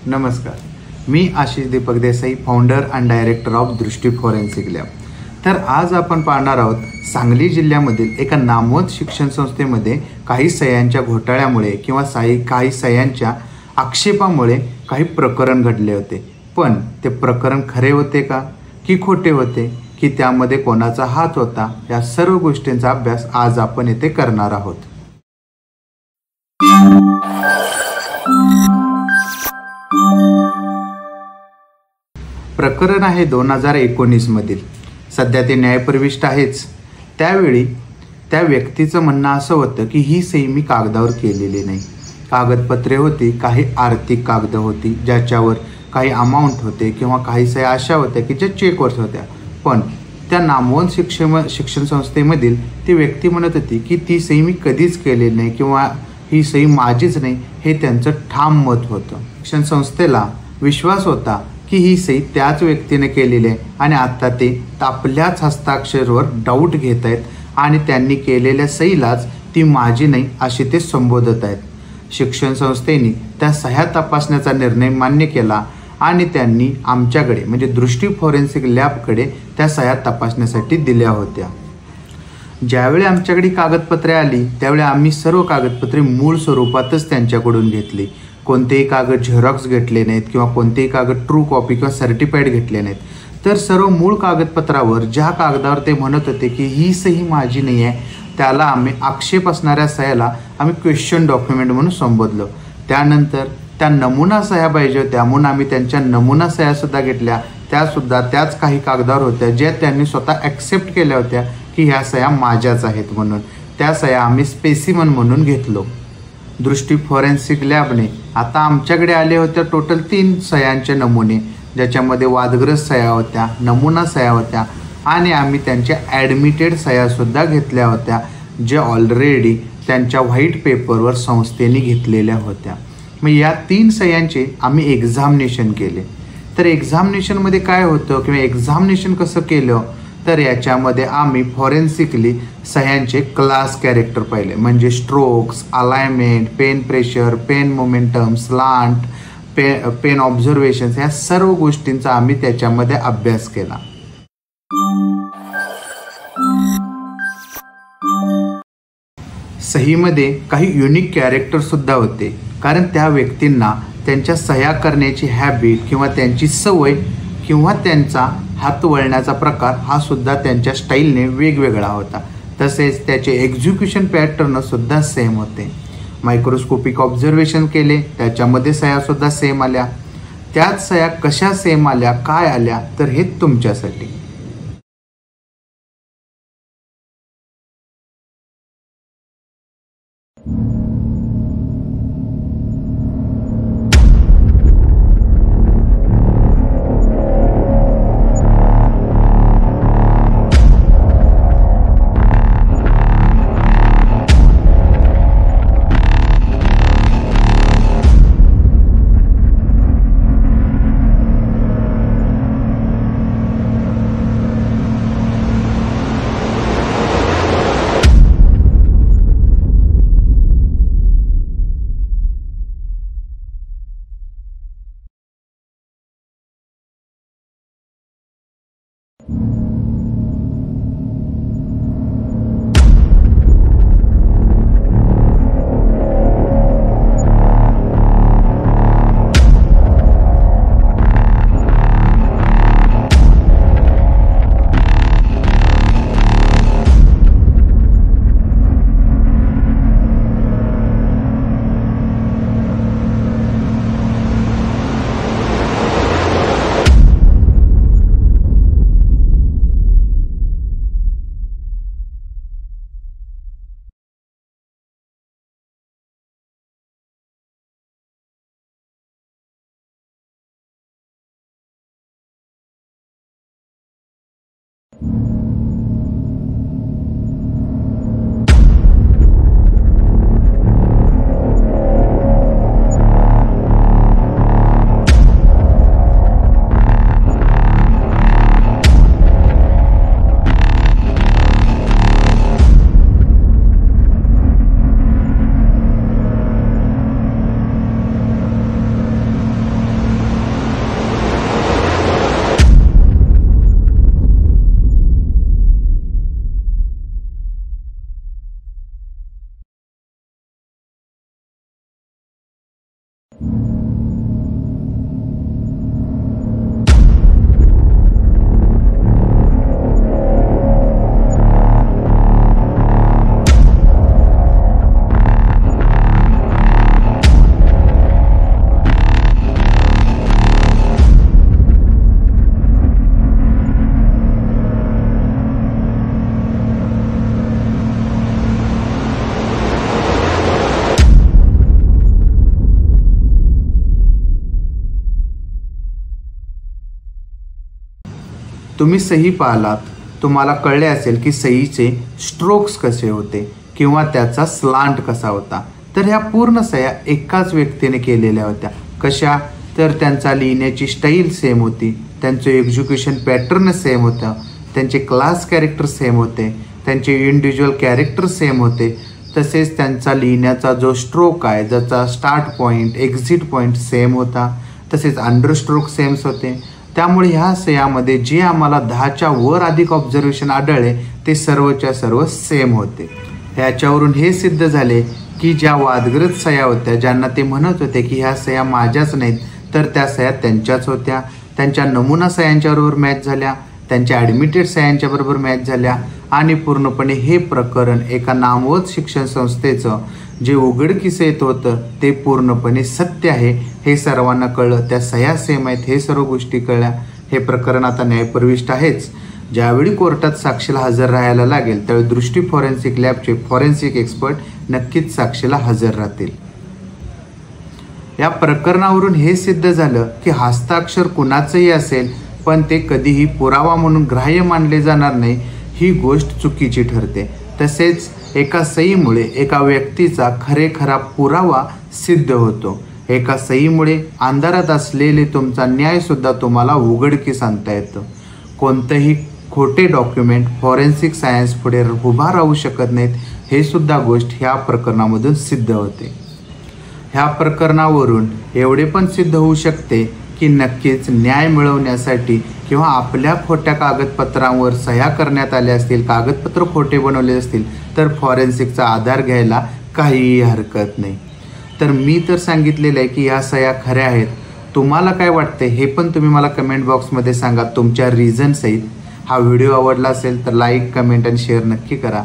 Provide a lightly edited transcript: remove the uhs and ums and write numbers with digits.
नमस्कार, मी Ashish Deepak Desai, founder and director of Drishti forensic lab. तर आज आपण पाहणार आहोत सांगली जिल्ह्यामधील एका नामवंत शिक्षण संस्थेमध्ये काही सह्यांच्या घोटाळ्यामुळे किंवा काही सह्यांच्या आक्षेपामुळे काही प्रकरण घडले होते. पण ते प्रकरण खरे होते का की खोटे होते, की त्यामध्ये कोणाचा हात होता, या सर्व गोष्टींचा अभ्यास आज आपण येथे करणार आहोत. प्रकरण आहे 2019 मधील. सध्या ते न्यायप्रविष्ट आहेच. त्यावेळी त्या व्यक्तीचं म्हणणं असं होतं की ही सही मी कागदावर केलेली नाही. कागदपत्रे होती, काही आर्थिक कागद होती ज्याच्यावर काही अमाऊंट होते किंवा काही सह्या अशा होत्या की ज्या चेकवर होत्या. पण त्या नामवंत शिक्षण संस्थेमधील ती व्यक्ती म्हणत होती की ती सही मी कधीच केलेली नाही किंवा ही सही माझीच नाही, हे त्यांचं ठाम मत होतं. शिक्षण संस्थेला विश्वास होता की ही सही त्याच व्यक्तीने केलेली आहे आणि आता ते आपल्याच हस्ताक्षरवर डाऊट घेत आहेत आणि त्यांनी केलेल्या सहीलाच ती माझी नाही अशी ते संबोधत आहेत. शिक्षण संस्थेने त्या सह्या तपासण्याचा निर्णय मान्य केला आणि त्यांनी आमच्याकडे म्हणजे दृष्टी फॉरेन्सिक लॅबकडे त्या सह्या तपासण्यासाठी दिल्या होत्या. ज्यावेळी आमच्याकडे कागदपत्रे आली त्यावेळी आम्ही सर्व कागदपत्रे मूळ स्वरूपातच त्यांच्याकडून घेतली. कोणतेही कागद झेरॉक्स घेतले नाहीत किंवा कोणतेही कागद ट्रू कॉपी किंवा सर्टिफाईड घेतले नाहीत. तर सर्व मूळ कागदपत्रावर ज्या कागदावर ते म्हणत होते की ही सही माझी नाही आहे, त्याला आम्ही आक्षेप असणाऱ्या सह्याला आम्ही क्वेश्चन डॉक्युमेंट म्हणून संबोधलो. त्यानंतर त्या नमुना सह्या पाहिजे होत्या म्हणून आम्ही त्यांच्या नमुना सह्यासुद्धा घेतल्या. त्यासुद्धा त्याच काही कागदावर होत्या ज्या त्यांनी स्वतः ॲक्सेप्ट केल्या होत्या की ह्या सह्या माझ्याच आहेत म्हणून. त्या सह्या आम्ही स्पेसिमन म्हणून घेतलो. दृष्टी फॉरेन्सिक लॅबने आता आमच्याकडे आले होत्या टोटल 3 सह्यांचे नमुने, ज्याच्यामध्ये वादग्रस्त सह्या होत्या, नमुना सह्या होत्या आणि आम्ही त्यांच्या ॲडमिटेड सह्यासुद्धा घेतल्या होत्या, ज्या ऑलरेडी त्यांच्या व्हाईट पेपरवर संस्थेने घेतलेल्या होत्या. मग या 3 सह्यांचे आम्ही एक्झामिनेशन केले. तर एक्झामिनेशनमध्ये काय होतं किंवा एक्झामिनेशन कसं केलं, तर याच्यामध्ये आम्ही फॉरेन्सिकली सह्यांचे क्लास कॅरेक्टर पाहिले, म्हणजे strokes, alignment, pen pressure, pen momentum, slant, pen observations, ह्या सर्व गोष्टींचा आम्ही त्याच्यामध्ये अभ्यास केला. सहीमध्ये काही युनिक कॅरेक्टरसुद्धा होते, कारण त्या व्यक्तींना त्यांच्या सह्या करण्याची हॅबिट किंवा त्यांची सवय किंवा त्यांचा हात वळण्याचा प्रकार हा सुद्धा त्यांच्या स्टाईलने वेगवेगळा होता. तसेच त्याचे एक्झिक्युशन पॅटर्नसुद्धा सेम होते. मायक्रोस्कोपिक ऑब्झर्वेशन केले, त्याच्यामध्ये सह्यासुद्धा सेम आल्या. त्याच सह्या कशा सेम आल्या, काय आल्या, तर हे तुमच्यासाठी. तुम्ही सही पाहिलात, तुम्हाला कळले असेल की सहीचे स्ट्रोक्स कसे होते किंवा त्याचा स्लांट कसा होता. तर ह्या पूर्ण सह्या एकाच व्यक्तीने केलेल्या होत्या. कशा? तर त्यांचा लिहिण्याची स्टाईल सेम होती, त्यांचं एक्झिक्युशन पॅटर्न सेम होतं, त्यांचे क्लास कॅरेक्टर सेम होते, त्यांचे इंडिव्हिज्युअल कॅरेक्टर सेम होते. तसेच त्यांचा लिहिण्याचा जो स्ट्रोक आहे, ज्याचा start point exit point same होता, तसेच अंडरस्ट्रोक सेम्स होते. त्यामुळे ह्या सह्यामध्ये जे आम्हाला 10च्या वर अधिक ऑब्झर्वेशन आढळले ते सर्वच्या सर्व सेम होते. ह्याच्यावरून हे सिद्ध झाले की ज्या वादग्रस्त सह्या होत्या, ज्यांना ते म्हणत होते की ह्या सह्या माझ्याच नाहीत, तर त्या सह्या त्यांच्याच होत्या. त्यांच्या नमुना सह्यांच्याबरोबर मॅच झाल्या, त्यांच्या ॲडमिटेड सह्यांच्याबरोबर मॅच झाल्या आणि पूर्णपणे हे प्रकरण एका नामवत शिक्षण संस्थेचं जे उघडकीस येत होतं ते पूर्णपणे सत्य आहे हे सर्वांना कळलं. त्या सह्या सेम आहेत हे सर्व गोष्टी कळल्या. हे प्रकरण आता न्यायप्रविष्ट आहेच. ज्यावेळी कोर्टात साक्षीला हजर राहायला लागेल त्यावेळी दृष्टी फॉरेन्सिक लॅबचे फॉरेन्सिक एक्सपर्ट नक्कीच साक्षीला हजर राहतील. या प्रकरणावरून हे सिद्ध झालं की हस्ताक्षर कुणाचंही असेल पण ते कधीही पुरावा म्हणून ग्राह्य मानले जाणार नाही, ही गोष्ट चुकीची ठरते. तसेच एका सहीमुळे एका व्यक्तीचा खरेखरा पुरावा सिद्ध होतो. एका सहीमुळे अंधारात असलेले तुमचा न्यायसुद्धा तुम्हाला उघडकीस आणता येतं. कोणतंही खोटे डॉक्युमेंट फॉरेन्सिक सायन्स पुढे उभा राहू शकत नाहीत, हे सुद्धा गोष्ट ह्या प्रकरणामधून सिद्ध होते. ह्या प्रकरणावरून एवढे पण सिद्ध होऊ शकते की नक्कीच न्याय मिळवण्यासाठी किंवा आपल्या खोट्या कागदपत्रांवर सह्या करण्यात आल्या असतील, कागदपत्र खोटे बनवले असतील तर फॉरेन्सिकचा आधार घ्यायला काहीही हरकत नाही. तर मी तर सांगितलेलं आहे की ह्या सह्या खऱ्या आहेत. तुम्हाला काय वाटते हे पण तुम्ही मला कमेंट बॉक्समध्ये सांगा तुमच्या रिझन सहित. हा व्हिडिओ आवडला असेल तर लाईक, कमेंट आणि शेअर नक्की करा.